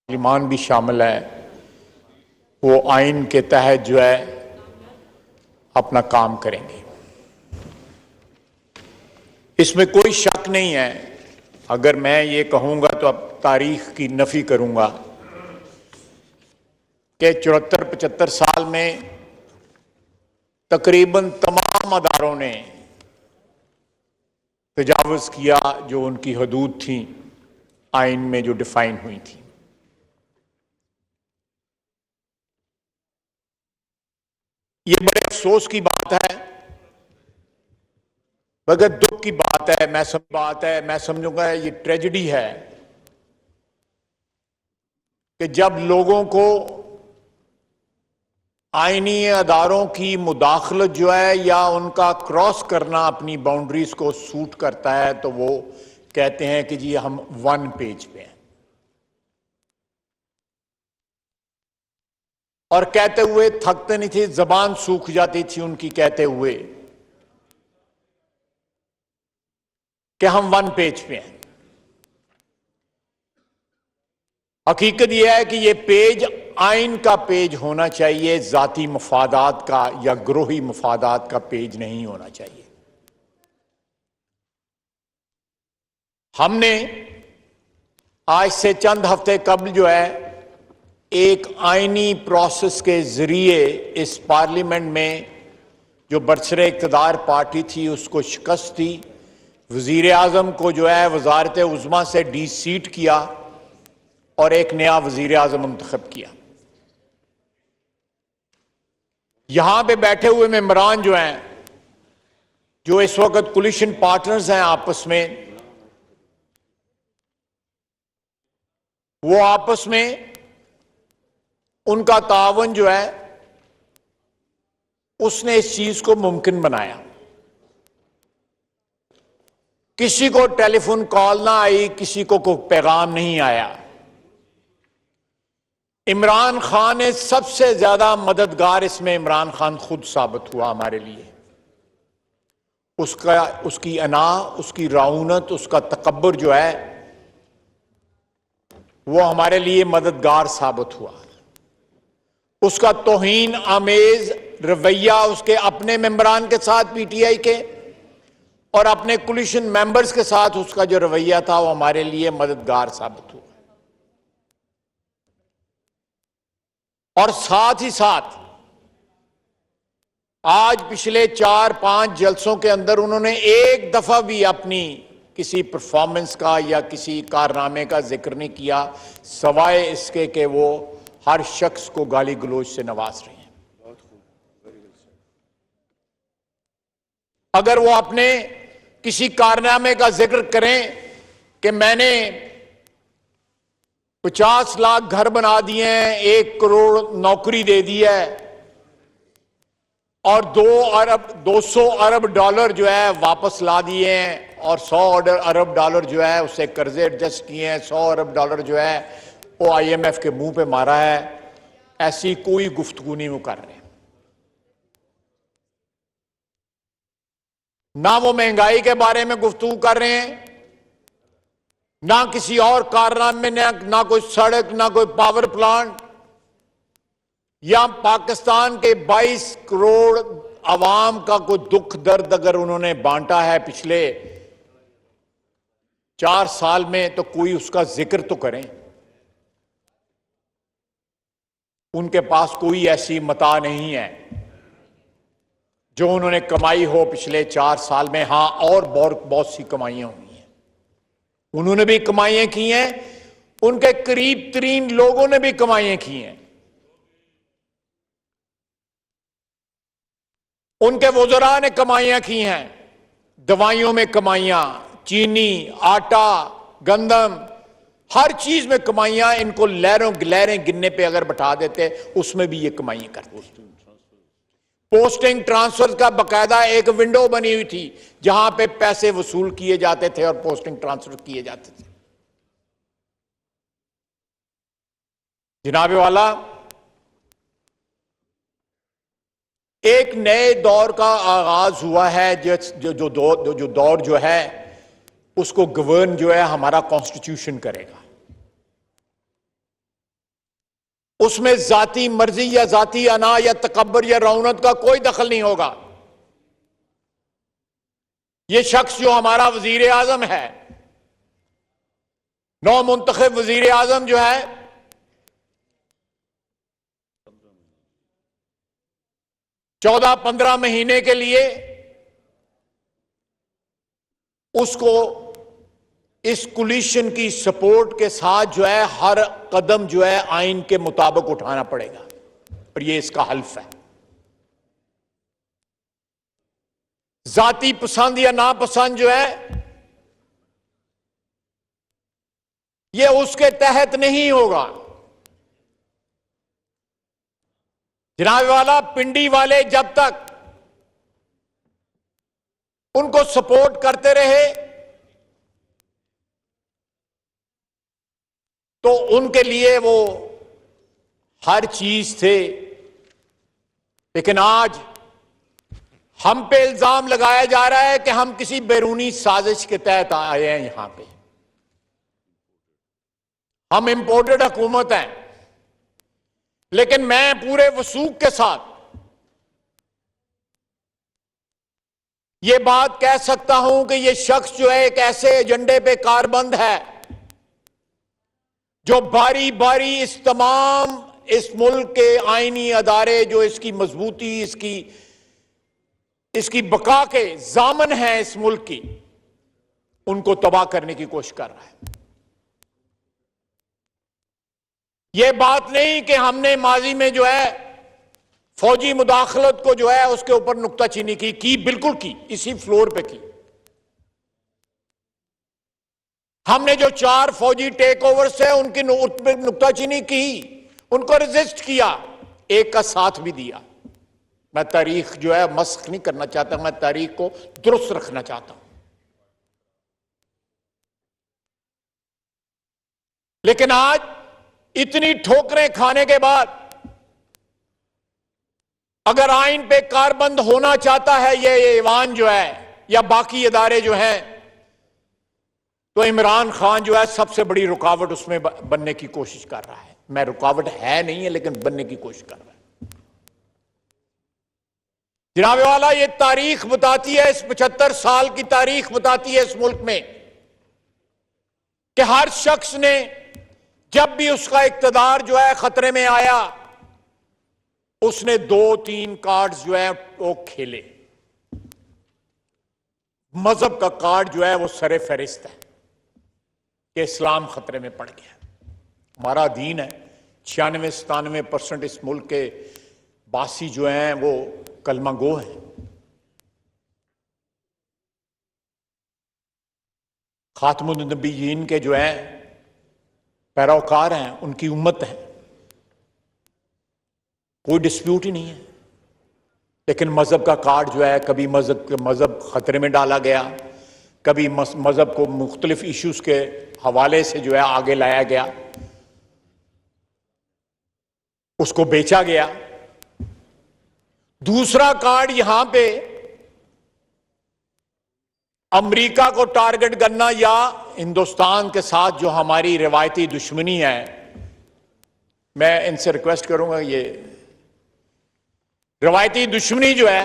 Parliament भी शामिल है, वो आइन के तहत जो है अपना काम करेंगे। इसमें कोई शक नहीं है। अगर मैं ये कहूंगा तो अब तारीख की नफी करूंगा कि 74-75 साल में तकरीबन तमाम अदारों ने तजावुज किया जो उनकी हदूद थी, आइन में जो डिफाइन हुई थी। ये बड़े अफसोस की बात है, मगर दुख की बात है। मैं समझूंगा ये ट्रेजेडी है कि जब लोगों को आईनी अदारों की मुदाखलत जो है या उनका क्रॉस करना अपनी बाउंड्रीज को सूट करता है तो वो कहते हैं कि जी हम वन पेज पे हैं, और कहते हुए थकते नहीं थे, जबान सूख जाती थी उनकी कहते हुए कि हम वन पेज पे हैं। हकीकत यह है कि यह पेज आइन का पेज होना चाहिए, जाती मफादात का या ग्रोही मफादात का पेज नहीं होना चाहिए। हमने आज से चंद हफ्ते कबल जो है एक आइनी प्रोसेस के जरिए इस पार्लियामेंट में जो बरसरे इक़्तिदार पार्टी थी उसको शिकस्त दी, वजीर आजम को जो है वजारत उज़्मा से डीसीट किया और एक नया वजीर आजम मुंतखब किया। यहां पे बैठे हुए मेंबरान जो हैं, जो इस वक्त कोलिशन पार्टनर्स हैं आपस में, वो आपस में उनका तावन जो है उसने इस चीज को मुमकिन बनाया। किसी को टेलीफोन कॉल ना आई, किसी को कोई पैगाम नहीं आया। इमरान खान ने सबसे ज्यादा मददगार इसमें इमरान खान खुद साबित हुआ हमारे लिए। उसकी अना, उसकी राउनत, उसका तकब्बुर जो है वो हमारे लिए मददगार साबित हुआ। उसका तौहीन आमेज रवैया उसके अपने मेंबरान के साथ, पीटीआई के, और अपने कोलिशन मेंबर्स के साथ उसका जो रवैया था वो हमारे लिए मददगार साबित हुआ। और साथ ही साथ आज पिछले 4-5 जलसों के अंदर उन्होंने एक दफा भी अपनी किसी परफॉर्मेंस का या किसी कारनामे का जिक्र नहीं किया, सवाए इसके कि वो हर शख्स को गाली गलौज से नवाज रहे हैं। अगर वो अपने किसी कारनामे का जिक्र करें कि मैंने 50 लाख घर बना दिए हैं, 1 करोड़ नौकरी दे दी है, और 200 अरब डॉलर जो है वापस ला दिए हैं, और 100 अरब डॉलर जो है उससे कर्जे एडजस्ट किए हैं, 100 अरब डॉलर जो है वो IMF के मुंह पे मारा है, ऐसी कोई गुफ्तगू नहीं वो कर रहे। ना वो महंगाई के बारे में गुफ्तगू कर रहे हैं, ना किसी और कारनामे में, ना कोई सड़क, ना कोई पावर प्लांट, या पाकिस्तान के 22 करोड़ अवाम का कोई दुख दर्द अगर उन्होंने बांटा है पिछले 4 साल में तो कोई उसका जिक्र तो करें। उनके पास कोई ऐसी मता नहीं है जो उन्होंने कमाई हो पिछले 4 साल में। हां, और बहुत सी कमाइयां हुई हैं, उन्होंने भी कमाइयां की हैं, उनके करीब तरीन लोगों ने भी कमाइयां की हैं, उनके वज़रा ने कमाइयां की हैं, दवाइयों में कमाइयां, चीनी, आटा, गंदम, हर चीज में कमाइयां। इनको लहरों गिलहरें गिनने पे अगर बैठा देते उसमें भी ये कमाइयां करते। पोस्टिंग ट्रांसफर का बकायदा एक विंडो बनी हुई थी जहां पे पैसे वसूल किए जाते थे और पोस्टिंग ट्रांसफर किए जाते थे। जनाबे वाला, एक नए दौर का आगाज हुआ है, जो दौर जो है उसको गवर्न जो है हमारा कॉन्स्टिट्यूशन करेगा। उसमें जाती मर्जी या जाती अना या तकब्बर या रौनत का कोई दखल नहीं होगा। ये शख्स जो हमारा वजीर आजम है, नौ मुंतखब वजीर आजम जो है, 14-15 महीने के लिए उसको इस कोलिशन की सपोर्ट के साथ जो है हर कदम जो है आइन के मुताबिक उठाना पड़ेगा, और ये इसका हल्फ है। जाती पसंद या नापसंद जो है ये उसके तहत नहीं होगा। जनाब वाला, पिंडी वाले जब तक उनको सपोर्ट करते रहे तो उनके लिए वो हर चीज थे, लेकिन आज हम पे इल्जाम लगाया जा रहा है कि हम किसी बैरूनी साजिश के तहत आए हैं। यहां पे हम इंपोर्टेड हुकूमत हैं, लेकिन मैं पूरे वसूख के साथ यह बात कह सकता हूं कि यह शख्स जो है एक ऐसे एजेंडे पे कारबंद है जो बारी बारी इस मुल्क के आईनी अदारे जो इसकी मजबूती, इसकी बका के जामन है इस मुल्क की, उनको तबाह करने की कोशिश कर रहा है। यह बात नहीं कि हमने माजी में जो है फौजी मुदाखलत को जो है उसके ऊपर नुक्ताचीनी की, बिल्कुल की, इसी फ्लोर पे की। हमने जो 4 फौजी टेक ओवर्स है उनकी नुक्ताचीनी की, उनको रेजिस्ट किया, एक का साथ भी दिया। मैं तारीख जो है मस्ख नहीं करना चाहता, मैं तारीख को दुरुस्त रखना चाहता हूं। लेकिन आज इतनी ठोकरें खाने के बाद अगर आइन पे कारबंद होना चाहता है ये ऐवान जो है या बाकी इदारे जो हैं, तो इमरान खान जो है सबसे बड़ी रुकावट उसमें बनने की कोशिश कर रहा है। मैं रुकावट है नहीं है, लेकिन बनने की कोशिश कर रहा है। जनाब वाला, ये तारीख बताती है, इस 75 साल की तारीख बताती है इस मुल्क में कि हर शख्स ने जब भी उसका इक्तदार जो है खतरे में आया, उसने 2-3 कार्ड्स जो है वो खेले। मजहब का कार्ड जो है वो सरे फहरिस्त है कि इस्लाम खतरे में पड़ गया। हमारा दीन है, 96-97% इस मुल्क के बासी जो हैं वो कलमा गो हैं। खातमुन नबीयीन के जो हैं पैरोकार हैं, उनकी उम्मत है, कोई डिस्प्यूट ही नहीं है। लेकिन मजहब का कार्ड जो है, कभी मजहब खतरे में डाला गया, कभी मजहब को मुख्तलिफ इश्यूज के हवाले से जो है आगे लाया गया, उसको बेचा गया। दूसरा कार्ड यहां पे अमेरिका को टारगेट करना या हिंदुस्तान के साथ जो हमारी रिवायती दुश्मनी है, मैं इनसे रिक्वेस्ट करूंगा ये रिवायती दुश्मनी जो है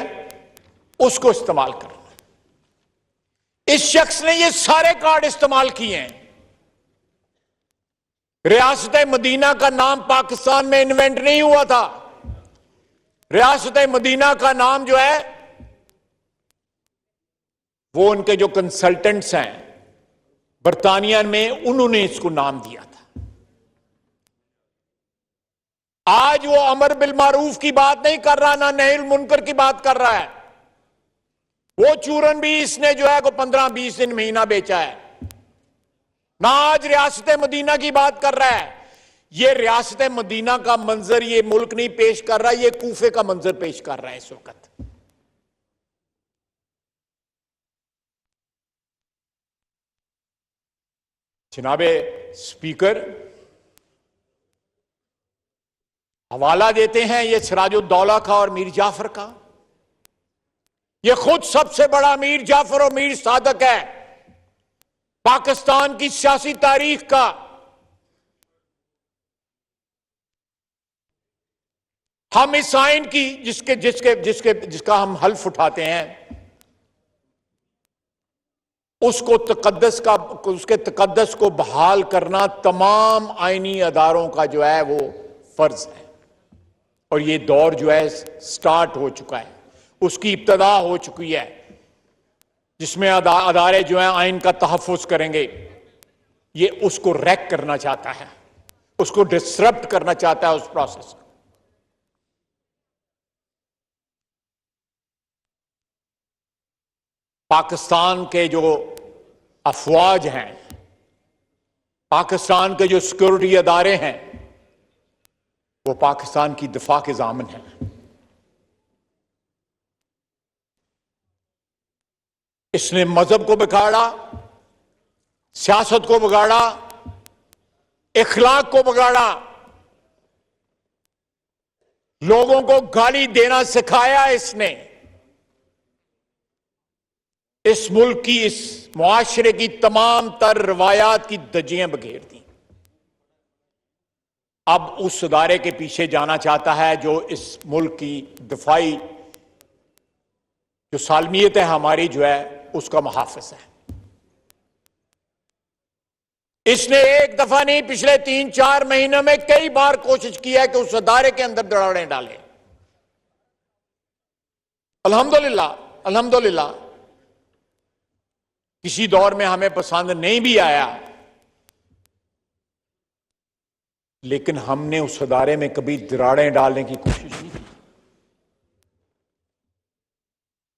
उसको इस्तेमाल करना। इस शख्स ने ये सारे कार्ड इस्तेमाल किए हैं। रियासत मदीना का नाम पाकिस्तान में इन्वेंट नहीं हुआ था। रियासत मदीना का नाम जो है वो उनके जो कंसल्टेंट्स हैं बरतानिया में, उन्होंने इसको नाम दिया था। आज वो अमर बिल मारूफ की बात नहीं कर रहा, ना नहील मुनकर की बात कर रहा है। वो चूरन भी इसने जो है को 15-20 दिन महीना बेचा है ना। आज रियासत मदीना की बात कर रहा है। ये रियासत मदीना का मंजर ये मुल्क नहीं पेश कर रहा, ये कूफे का मंजर पेश कर रहा है इस वक्त। जनाबे स्पीकर हवाला देते हैं ये सिराजुद्दौला का और मीर जाफर का। ये खुद सबसे बड़ा मीर जाफर और मीर सादक है पाकिस्तान की सियासी तारीख का। हम इस आइन की जिसका हम हल्फ उठाते हैं, उसके तकद्दस को बहाल करना तमाम आईनी अदारों का जो है वो फर्ज है। और ये दौर जो है स्टार्ट हो चुका है, उसकी इब्तदा हो चुकी है, जिसमें अदारे जो है आइन का तहफ़्फ़ुज़ करेंगे। ये उसको रैक करना चाहता है, उसको डिसरप्ट करना चाहता है उस प्रोसेस को। पाकिस्तान के जो अफवाज हैं, पाकिस्तान के जो सिक्योरिटी अदारे हैं, वो पाकिस्तान की दिफा के ज़ामिन हैं। इसने मजहब को बिगाड़ा, सियासत को बिगाड़ा, इखलाक को बिगाड़ा, लोगों को गाली देना सिखाया। इसने इस मुल्क की, इस मुआशरे की तमाम तर रवायात की धज्जियां बखेर दी। अब उस अदारे के पीछे जाना चाहता है जो इस मुल्क की दिफाई जो सालमियत है हमारी जो है उसका मुहाफिज है। इसने एक दफा नहीं, पिछले 3-4 महीनों में कई बार कोशिश की है कि उस अदारे के अंदर दरारें डाले। अल्हम्दुलिल्लाह अल्हम्दुलिल्लाह किसी दौर में हमें पसंद नहीं भी आया, लेकिन हमने उस अदारे में कभी दरारें डालने की कोशिश नहीं की।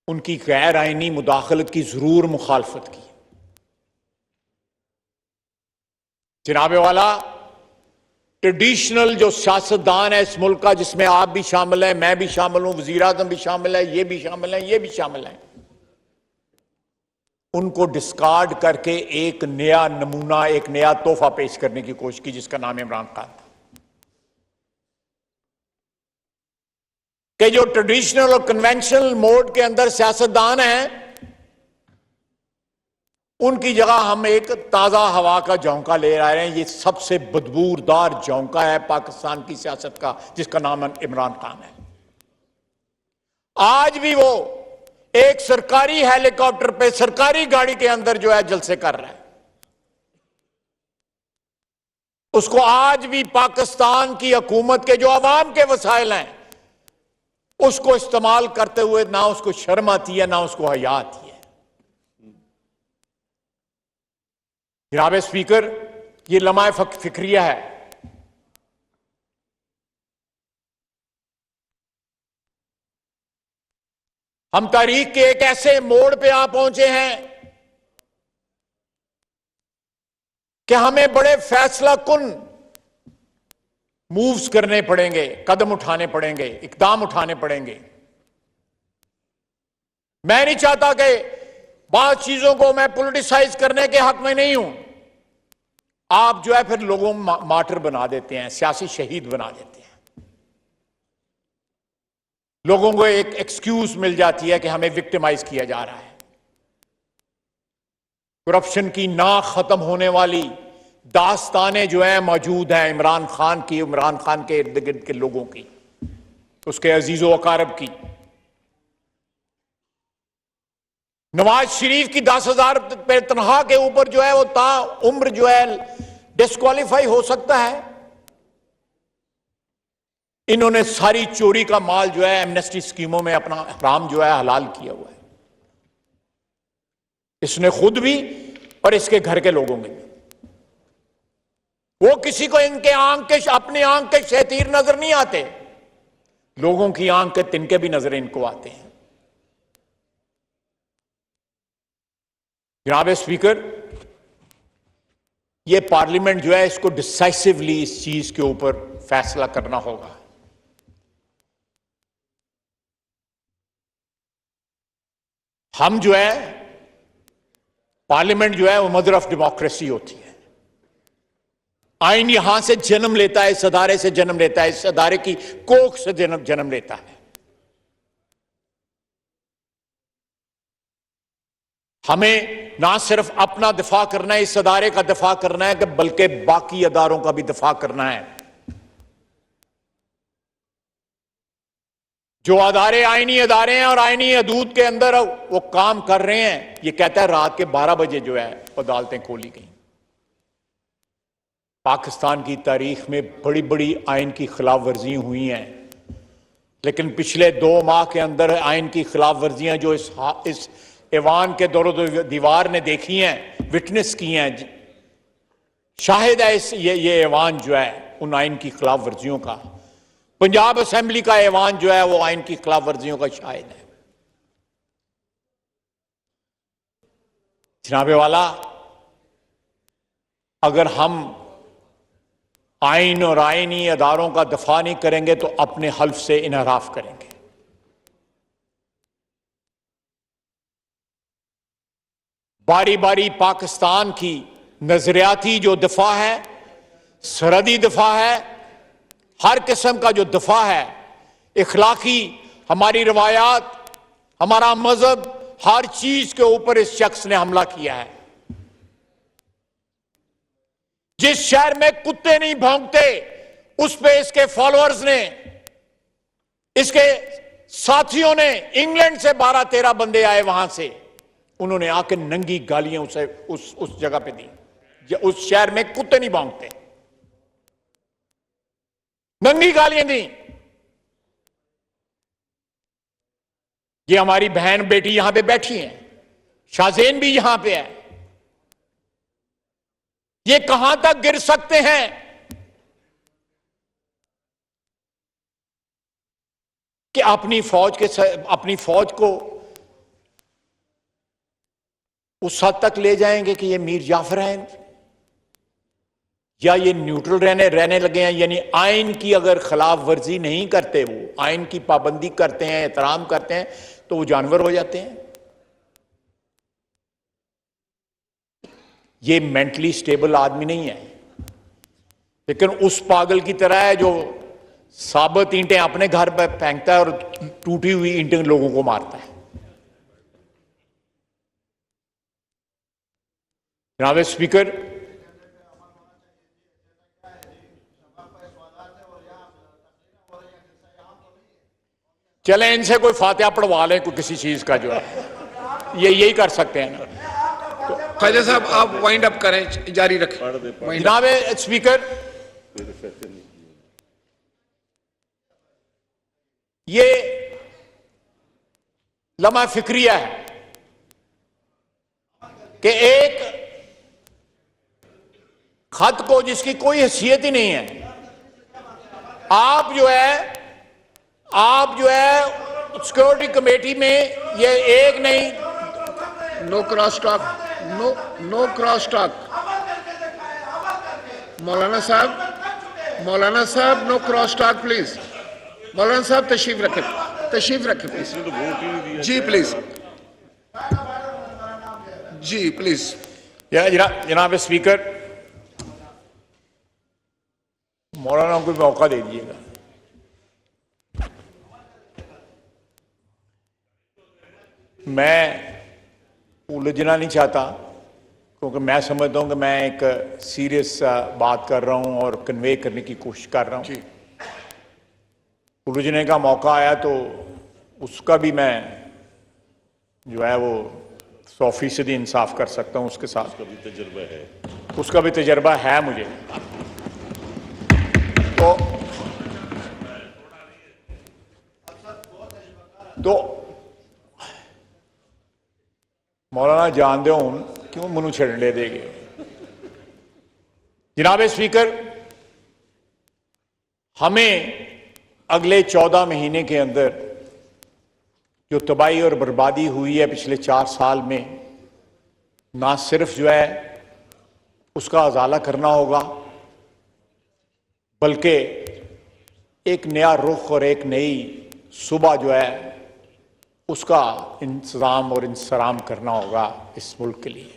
उनकी गैर आईनी मुदाखलत की जरूर मुखालफत की। जनाबे वाला, ट्रेडिशनल जो सियासतदान है इस मुल्क का, जिसमें आप भी शामिल हैं, मैं भी शामिल हूं, वजीर आज़म भी शामिल है, ये भी शामिल है, ये भी शामिल है, उनको डिस्कार्ड करके एक नया नमूना, एक नया तोहफा पेश करने की कोशिश की, जिसका नाम इमरान खान था। कि जो ट्रेडिशनल और कन्वेंशनल मोड के अंदर सियासतदान हैं, उनकी जगह हम एक ताजा हवा का झोंका ले आ रहे हैं। ये सबसे बदबूदार झोंका है पाकिस्तान की सियासत का, जिसका नाम इमरान खान है। आज भी वो एक सरकारी हेलीकॉप्टर पे, सरकारी गाड़ी के अंदर जो है जलसे कर रहा है। उसको आज भी पाकिस्तान की हुकूमत के जो अवाम के वसाइल हैं, उसको इस्तेमाल करते हुए ना उसको शर्म आती है, ना उसको हया आती है। जनाब स्पीकर, ये लम्हा फिक्रिया है। हम तारीख के एक ऐसे मोड़ पे आ पहुंचे हैं कि हमें बड़े फैसला कुन मूव्स करने पड़ेंगे, कदम उठाने पड़ेंगे, इकदाम उठाने पड़ेंगे। मैं नहीं चाहता कि बात चीजों को मैं पॉलिटिसाइज करने के हक में नहीं हूं। आप जो है फिर लोगों मार्टर बना देते हैं, सियासी शहीद बना देते हैं। लोगों को एक एक्सक्यूज मिल जाती है कि हमें विक्टिमाइज किया जा रहा है। करप्शन की ना खत्म होने वाली दास्तानें जो है मौजूद हैं इमरान खान की, इमरान खान के इर्द गिर्द के लोगों की, उसके अजीजो अकारब की। नवाज शरीफ की 10,000 पे तनख्वाह के ऊपर जो है वो ता उम्र जो है डिस्क्वालीफाई हो सकता है। इन्होंने सारी चोरी का माल जो है एमनेस्टी स्कीमों में अपना हराम जो है हलाल किया हुआ है, इसने खुद भी और इसके घर के लोगों में भी। वो किसी को इनके आंख के, अपने आंख के शैतीर नजर नहीं आते, लोगों की आंख के तिनके भी नजर इनको आते हैं। जनाब स्पीकर, ये पार्लियामेंट जो है इसको डिसाइसिवली इस चीज के ऊपर फैसला करना होगा। हम जो है, पार्लियामेंट जो है वो मदर ऑफ डेमोक्रेसी होती है। आइन यहां से जन्म लेता है, इस अदारे से जन्म लेता है, इस अदारे की कोख से जन्म लेता है। हमें ना सिर्फ अपना दिफा करना है, इस अदारे का दिफा करना है, कि बल्कि बाकी अदारों का भी दिफा करना है। जो अदारे आईनी अदारे हैं और आईनी हदूद के अंदर वो काम कर रहे हैं, ये कहता है रात के 12 बजे जो है वो अदालतें खोली गई। पाकिस्तान की तारीख में बड़ी बड़ी आइन की खिलाफ वर्जियां हुई हैं, लेकिन पिछले 2 माह के अंदर आइन की खिलाफ वर्जियां जो इस ऐवान के दौर दीवार ने देखी हैं, विटनेस की हैं, शाहिद है ये ऐवान जो है उन आइन की खिलाफ वर्जियों का। पंजाब असेंबली का ऐवान जो है वो आइन की खिलाफ वर्जियों का शाहिद है। जनाबे वाला, अगर हम आइन और आइनी अदारों का दफा नहीं करेंगे तो अपने हल्फ से इनहराफ करेंगे। बारी बारी पाकिस्तान की नजरियाती जो दफा है, सरहदी दफा है, हर किस्म का जो दफा है, इखलाकी, हमारी रवायात, हमारा मजहब, हर चीज के ऊपर इस शख्स ने हमला किया है। जिस शहर में कुत्ते नहीं भौंकते उस पे इसके फॉलोअर्स ने, इसके साथियों ने, इंग्लैंड से 12-13 बंदे आए, वहां से उन्होंने आके नंगी गालियां उसे उस जगह पे दी। उस शहर में कुत्ते नहीं भौंकते, नंगी गालियां दी। ये हमारी बहन बेटी यहां पे बैठी हैं, शाहजेन भी यहां पे है। ये कहां तक गिर सकते हैं? कि अपनी फौज को उस हद तक ले जाएंगे कि ये मीर जाफर हैं, या ये न्यूट्रल रहने लगे हैं। यानी आइन की अगर खिलाफ वर्जी नहीं करते, वो आइन की पाबंदी करते हैं, एहतराम करते हैं, तो वो जानवर हो जाते हैं। ये मेंटली स्टेबल आदमी नहीं है, लेकिन उस पागल की तरह है जो साबित ईंटें अपने घर पर फेंकता है और टूटी हुई ईंटें लोगों को मारता है। जनाब स्पीकर, चलें इनसे कोई फातिहा पढ़वा लें, कोई किसी चीज का जो है, ये यही कर सकते हैं ना। ख्वाजा साहब आप वाइंड अप करें, जारी रखें। जनाब स्पीकर, ये लम्हा फिक्रिया है कि एक खत को जिसकी कोई हैसियत ही नहीं है, आप जो है सिक्योरिटी कमेटी में ये एक नहीं, no cross talk, no cross talk. मौलाना साहब नो क्रॉस टॉक प्लीज। मौलाना साहब तशरीफ रखें प्लीज। जी प्लीज, जी प्लीज। जनाब स्पीकर, मौलाना को मौका दे दीजिएगा। मैं उलझना नहीं चाहता, क्योंकि मैं समझता हूं कि मैं एक सीरियस बात कर रहा हूं और कन्वे करने की कोशिश कर रहा हूं। उलझने का मौका आया तो उसका भी मैं जो है वो 100% इंसाफ कर सकता हूं उसके साथ। उसका भी तजर्बा है मुझे। तो मौलाना जानते हो क्यों मनु छड़ने देंगे। जनाब स्पीकर, हमें अगले 14 महीने के अंदर जो तबाही और बर्बादी हुई है पिछले 4 साल में, ना सिर्फ जो है उसका अजाला करना होगा, बल्कि एक नया रुख और एक नई सुबह जो है उसका इंतजाम और इंसराम करना होगा इस मुल्क के लिए।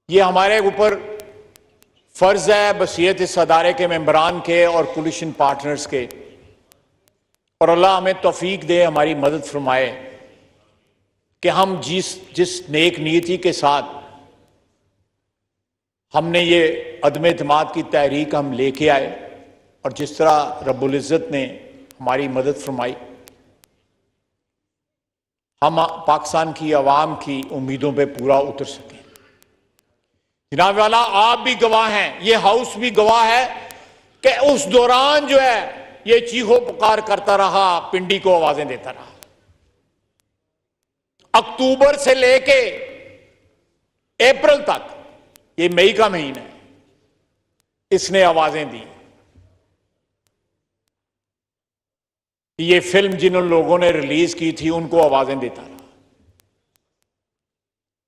ये हमारे ऊपर फर्ज है बसीयत इस अदारे के मेंबरान के और कोलिशन पार्टनर्स के, और अल्लाह हमें तौफीक दे, हमारी मदद फरमाए कि हम जिस नेक नीयती के साथ हमने ये अदम एतमाद की तहरीक हम लेके आए, और जिस तरह रब्बुल इज़्ज़त ने हमारी मदद फरमाई, हम पाकिस्तान की आवाम की उम्मीदों पे पूरा उतर सकें। जनाब वाला, आप भी गवाह हैं, ये हाउस भी गवाह है कि उस दौरान जो है ये चीखो पुकार करता रहा, पिंडी को आवाजें देता रहा। अक्टूबर से लेके अप्रैल तक, ये मई का महीना है, इसने आवाजें दी। ये फिल्म जिन लोगों ने रिलीज की थी उनको आवाजें देता रहा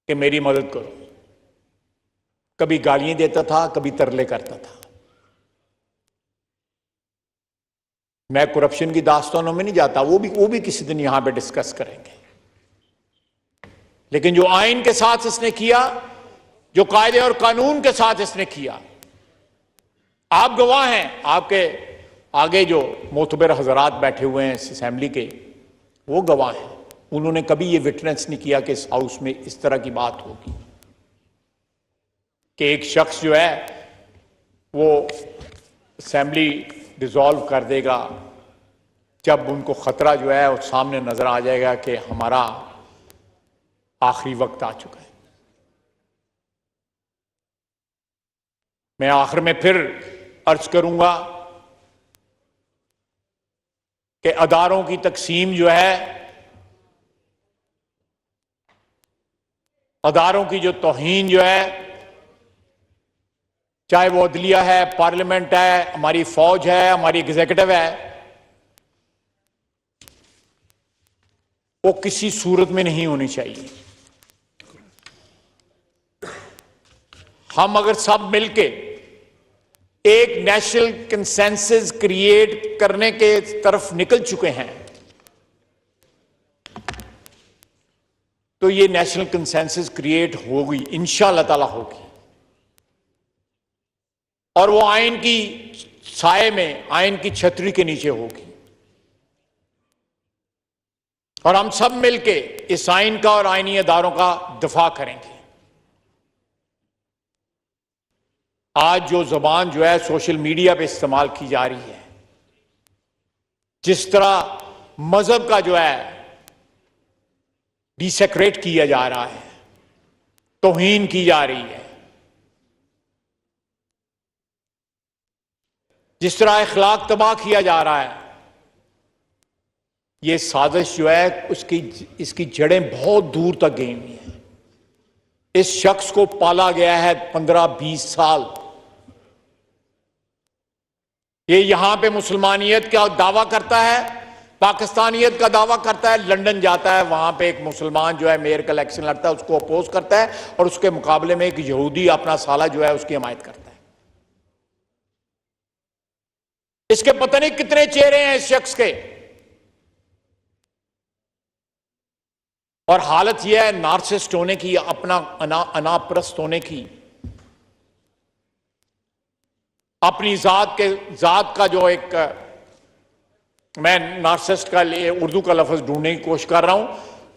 कि मेरी मदद करो। कभी गालियां देता था, कभी तरले करता था। मैं करप्शन की दास्तानों में नहीं जाता, वो भी किसी दिन यहां पे डिस्कस करेंगे। लेकिन जो आइन के साथ इसने किया, जो कायदे और कानून के साथ इसने किया, आप गवाह हैं। आपके आगे जो मोतबर हजरात बैठे हुए हैं इस असेंबली के, वो गवाह हैं। उन्होंने कभी ये विटनेस नहीं किया कि इस हाउस में इस तरह की बात होगी कि एक शख्स जो है वो असेंबली डिसॉल्व कर देगा जब उनको खतरा जो है वो सामने नजर आ जाएगा कि हमारा आखिरी वक्त आ चुका है। मैं आखिर में फिर अर्ज करूंगा कि अदारों की तकसीम जो है, अदारों की जो तौहीन जो है, चाहे वो अदलिया है, पार्लियामेंट है, हमारी फौज है, हमारी एग्जीक्यूटिव है, वो किसी सूरत में नहीं होनी चाहिए। हम अगर सब मिलके एक नेशनल कंसेंसस क्रिएट करने के तरफ निकल चुके हैं, तो ये नेशनल कंसेंसस क्रिएट होगी, इंशाअल्लाह ताला होगी। और वो आइन की साए में, आइन की छतरी के नीचे होगी। और हम सब मिलके इस आइन का और आइनी अदारों का दफा करेंगे। आज जो जबान जो है सोशल मीडिया पे इस्तेमाल की जा रही है, जिस तरह मजहब का जो है डिसेक्रेट किया जा रहा है, तौहीन की जा रही है, जिस तरह इखलाक तबाह किया जा रहा है, ये साजिश जो है इसकी जड़ें बहुत दूर तक गई हुई हैं। इस शख्स को पाला गया है 15-20 साल। ये यहां पे मुसलमानियत का दावा करता है, पाकिस्तानियत का दावा करता है, लंदन जाता है, वहां पे एक मुसलमान जो है मेयर का इलेक्शन लड़ता है, उसको अपोज करता है, और उसके मुकाबले में एक यहूदी अपना साला जो है उसकी हिमायत करता है। इसके पता नहीं कितने चेहरे हैं इस शख्स के। और हालत यह है नार्सिसिस्ट होने की, अपना अनाप्रस्त होने की, अपनी जात का जो एक, मैं नार्सिसिस्ट का लिए उर्दू का लफ्ज ढूंढने की कोशिश कर रहा हूं,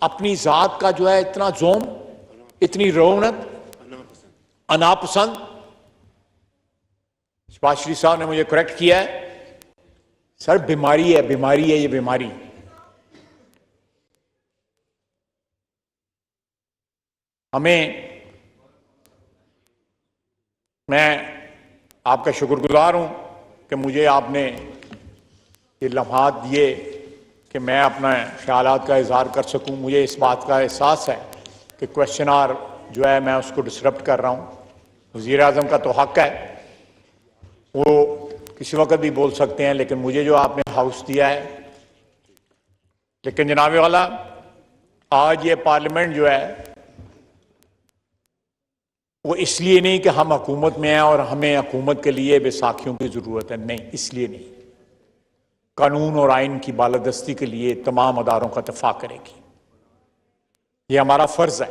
अपनी जात का जो है इतना जोम, इतनी रौनक, अनापसंद। शहबाज शरीफ साहब ने मुझे करेक्ट किया है, सर बीमारी है, बीमारी है ये बीमारी। मैं आपका शुक्रगुजार हूं कि मुझे आपने ये लम्हात दिए कि मैं अपना ख्यालात का इजहार कर सकूं। मुझे इस बात का एहसास है कि क्वेश्चन आवर जो है मैं उसको डिसरप्ट कर रहा हूं। वज़ीर आज़म का तो हक है, वो किसी वक्त भी बोल सकते हैं, लेकिन मुझे जो आपने हाउस दिया है। लेकिन जनाब वाला, आज ये पार्लियामेंट जो है वो इसलिए नहीं कि हम हुकूमत में हैं और हमें हुकूमत के लिए बैसाखियों की जरूरत है, नहीं, इसलिए नहीं। कानून और आइन की बालादस्ती के लिए तमाम अदारों का दफा करेगी, ये हमारा फर्ज है।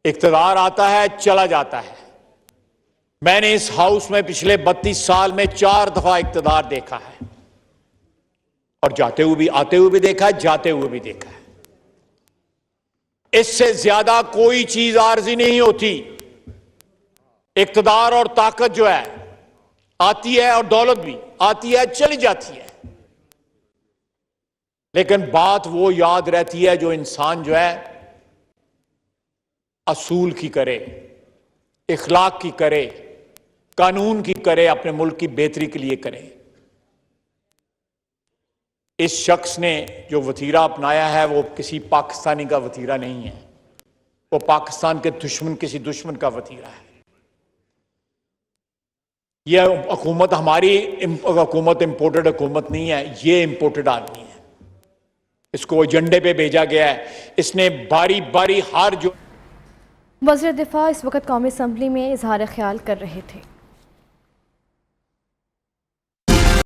इक़्तिदार आता है, चला जाता है। मैंने इस हाउस में पिछले 32 साल में 4 दफा इक़्तिदार देखा है, और जाते हुए भी, आते हुए भी देखा है, जाते हुए भी देखा है। इससे ज्यादा कोई चीज आर्जी नहीं होती। इक़्तिदार और ताकत जो है आती है, और दौलत भी आती है, चली जाती है। लेकिन बात वो याद रहती है जो इंसान जो है असूल की करे, इखलाक की करे, कानून की करे, अपने मुल्क की बेहतरी के लिए करे। इस शख्स ने जो वतीरा अपनाया है वो किसी पाकिस्तानी का वतीरा नहीं है, वो पाकिस्तान के दुश्मन, किसी दुश्मन का वतीरा है। यह हुकूमत हमारी हुकूमत इंपोर्टेड हुकूमत नहीं है, ये इंपोर्टेड आदमी है। इसको एजेंडे पे भेजा गया है। इसने बारी बारी हर जो वज़ीर दिफा इस वक्त कौमी असम्बली में इजहार ख्याल कर रहे थे।